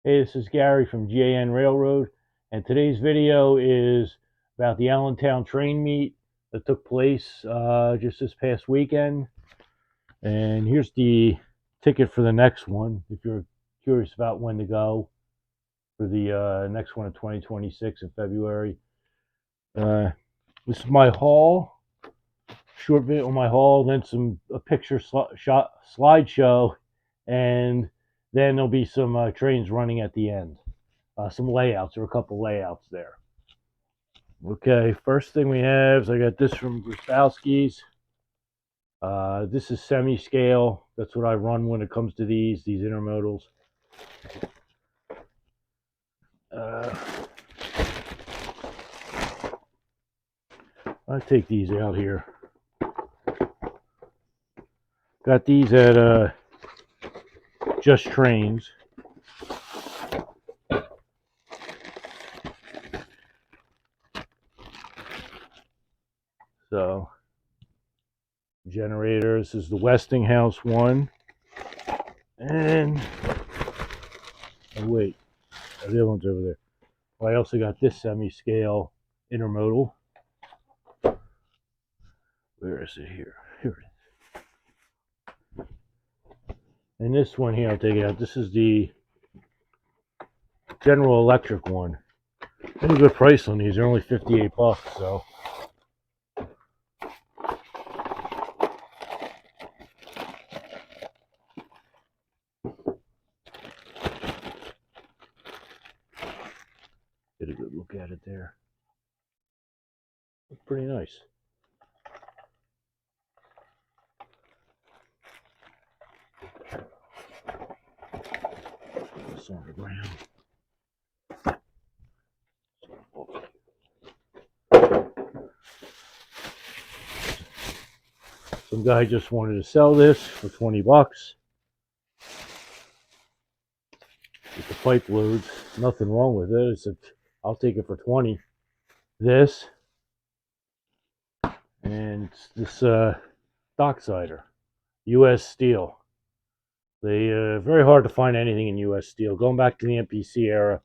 Hey, this is Gary from GAN Railroad, and today's video is about the Allentown train meet that took place just this past weekend. And here's the ticket for the next one if you're curious about when to go for the next one in 2026 in February. This is my haul, short video on my haul, then a picture slideshow, and then there'll be some trains running at the end. Some layouts, or a couple layouts there. Okay, first thing we have is I got this from Grostowski's. This is semi-scale. That's what I run when it comes to these intermodals. I take these out here. Got these at Just Trains. So, generators. This is the Westinghouse one. And, oh wait, the other one's over there. Well, I also got this semi-scale intermodal. Where is it here? Here it is. And this one here, I'll take it out. This is the General Electric one. Pretty good price on these. They're only 58 bucks, so. Get a good look at it there. Looks pretty nice. This on the ground. Some guy just wanted to sell this for 20 bucks. With the pipe loads, nothing wrong with it. I said, I'll take it for 20. This and this Docksider, U.S. Steel. They very hard to find anything in U.S. Steel. Going back to the MPC era,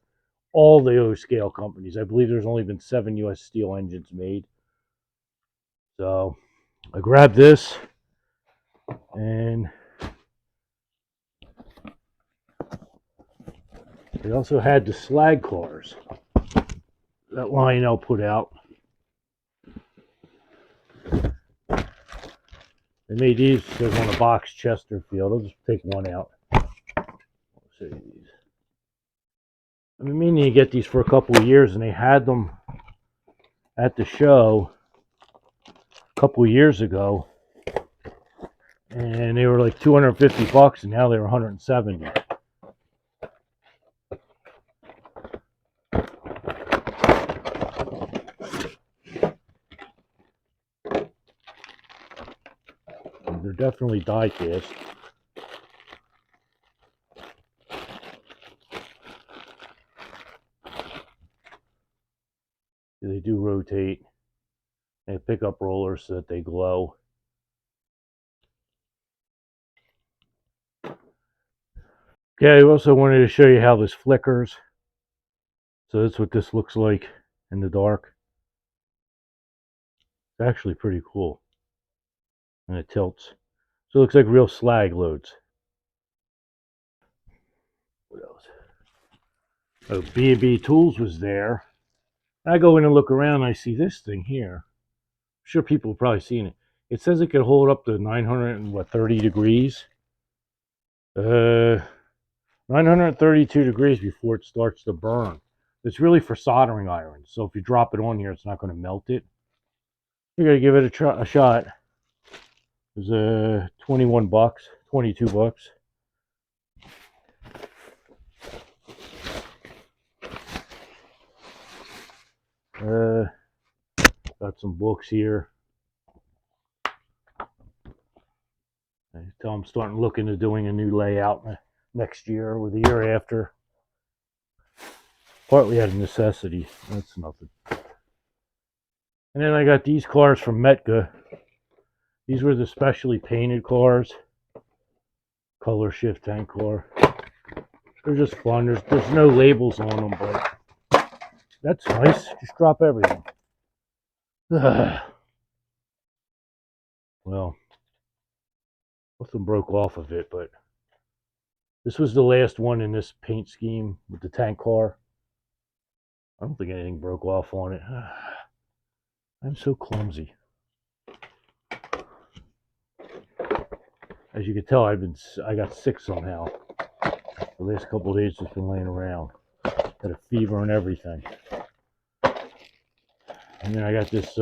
all the O scale companies. I believe there's only been 7 U.S. Steel engines made. So I grabbed this, and they also had the slag cars that Lionel put out. They made these. There's on a box Chesterfield. I'll just take one out. I'll show you these. I've been meaning to get these for a couple of years, and they had them at the show a couple of years ago, and they were like 250 bucks, and now they're 170. They're definitely die cast. They do rotate. They have pickup rollers so that they glow. Okay, I also wanted to show you how this flickers. So that's what this looks like in the dark. It's actually pretty cool. And it tilts. So it looks like real slag loads. What else? Oh, B&B Tools was there. I go in and look around and I see this thing here. I'm sure people have probably seen it. It says it can hold up to 930 degrees. 932 degrees before it starts to burn. It's really for soldering irons. So if you drop it on here, it's not going to melt it. You got to give it a shot. It was 21 bucks, 22 bucks. Got some books here. I tell I'm starting looking at doing a new layout next year or the year after. Partly out of necessity. That's nothing. And then I got these cars from Metka. These were the specially painted cars. Color shift tank car. They're just fun. There's no labels on them, but that's nice. Just drop everything. Well, nothing broke off of it, but this was the last one in this paint scheme with the tank car. I don't think anything broke off on it. I'm so clumsy. As you can tell, I got sick somehow. The last couple of days just been laying around. Had a fever and everything. And then I got this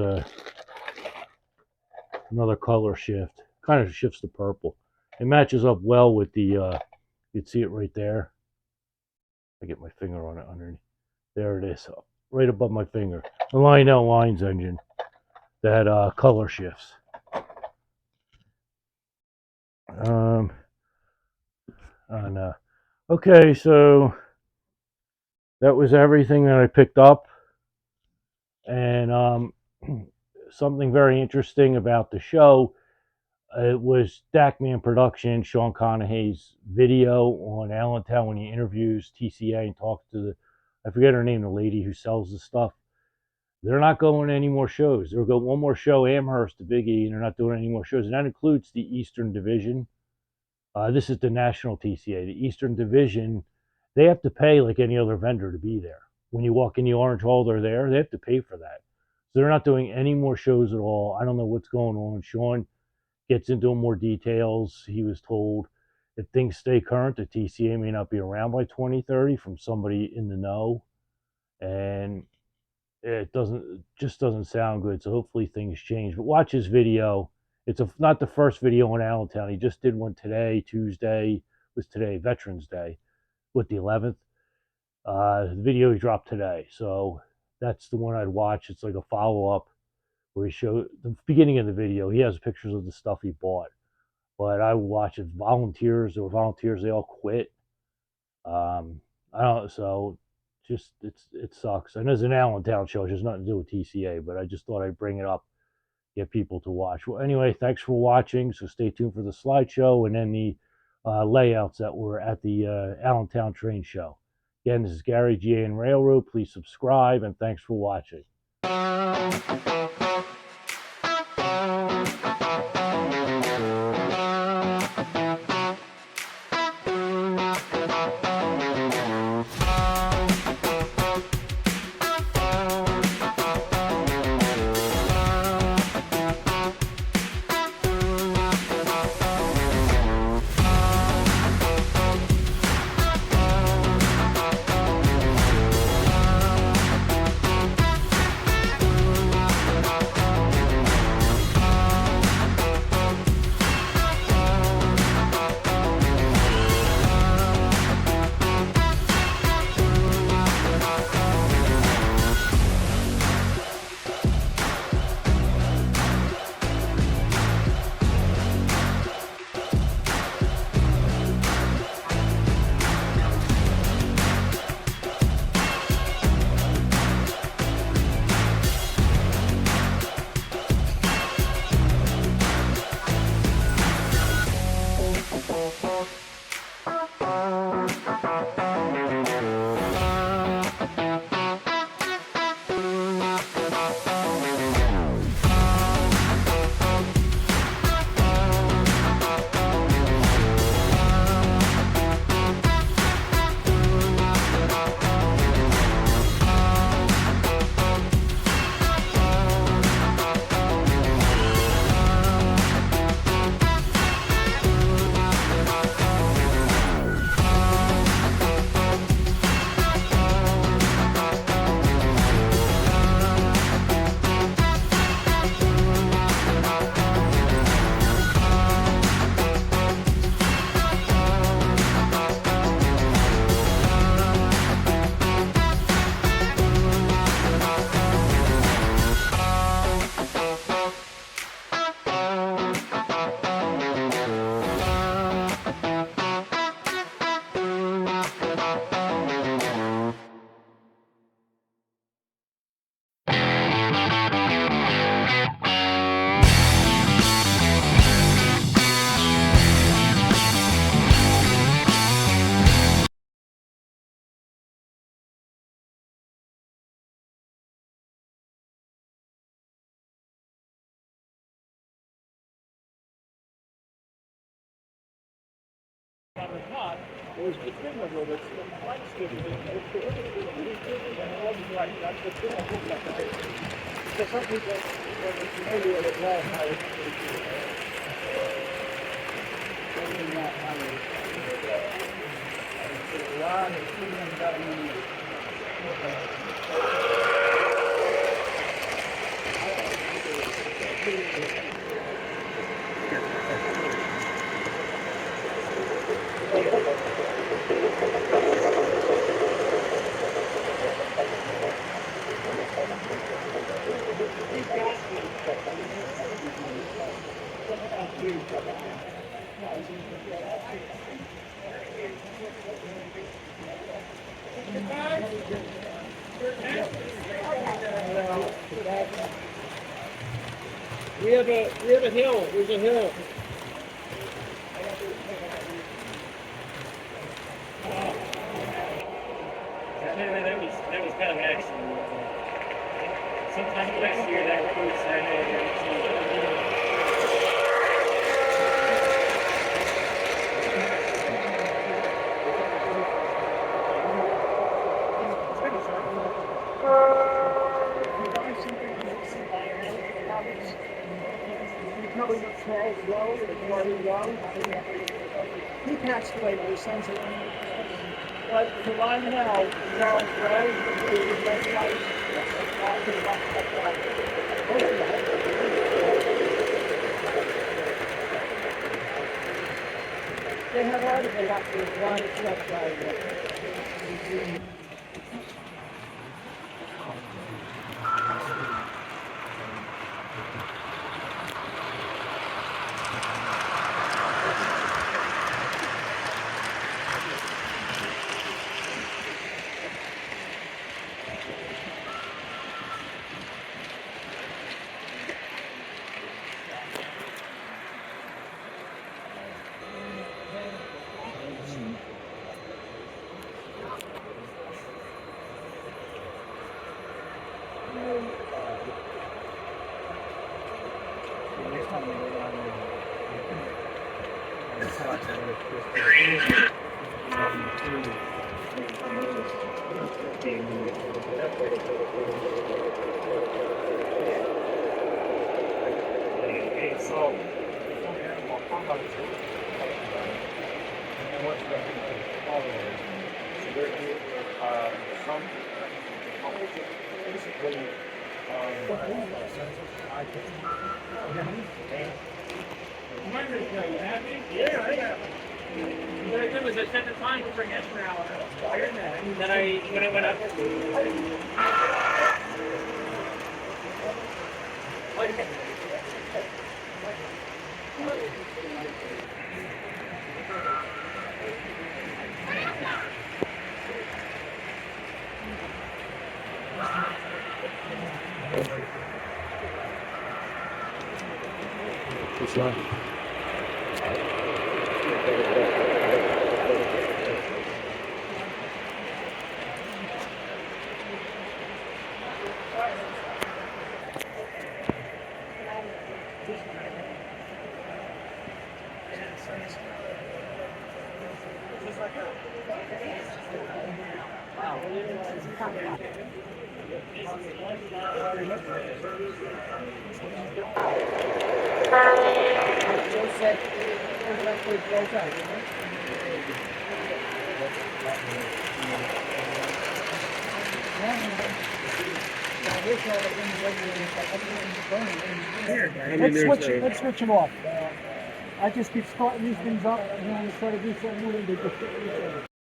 another color shift. Kind of shifts to purple. It matches up well with the you'd see it right there. I get my finger on it underneath. There it is, right above my finger. The Lionel Lines engine that color shifts. Okay, so that was everything that I picked up, and something very interesting about the show. It was Stackman Production, Sean Conahay's video on Allentown when he interviews TCA and talks to I forget her name, the lady who sells the stuff. They're not going to any more shows. They'll go one more show, Amherst, the Big E, and they're not doing any more shows. And that includes the Eastern Division. This is the national TCA. The Eastern Division, they have to pay like any other vendor to be there. When you walk in the Orange Hall, they're there. They have to pay for that. So they're not doing any more shows at all. I don't know what's going on. Sean gets into more details. He was told if things stay current, the TCA may not be around by 2030 from somebody in the know. And it just doesn't sound good. So hopefully things change. But watch his video. It's not the first video on Allentown. He just did one today, Tuesday. Was today Veterans Day, with the 11th. The video he dropped today. So that's the one I'd watch. It's like a follow-up where he showed the beginning of the video. He has pictures of the stuff he bought. But I will watch it. Volunteers, there were volunteers. They all quit. I don't. So just it sucks. And there's an Allentown show. It has nothing to do with TCA. But I just thought I'd bring it up, get people to watch. Well, anyway, thanks for watching. So stay tuned for the slideshow and then the layouts that were at the Allentown train show. Again, this is Gary, GAN Railroad. Please subscribe and thanks for watching. If not, there's the thing of it, it's the light skipping. It's the right, that's the thing I look like that. Because some people, when it's familiar with it, well, how it's not how it's long, it's even got We have a hill. There's a hill. That was kind of an accident. Sometime next year, that road side He passed away, but his sons are. But the line now, Charles Road, is the best place. They have articles up to the line website. It was at the time for an hour. Then when I went up. Which line? Let's switch them off. I just keep starting these things up, and then when we try to do something new, they just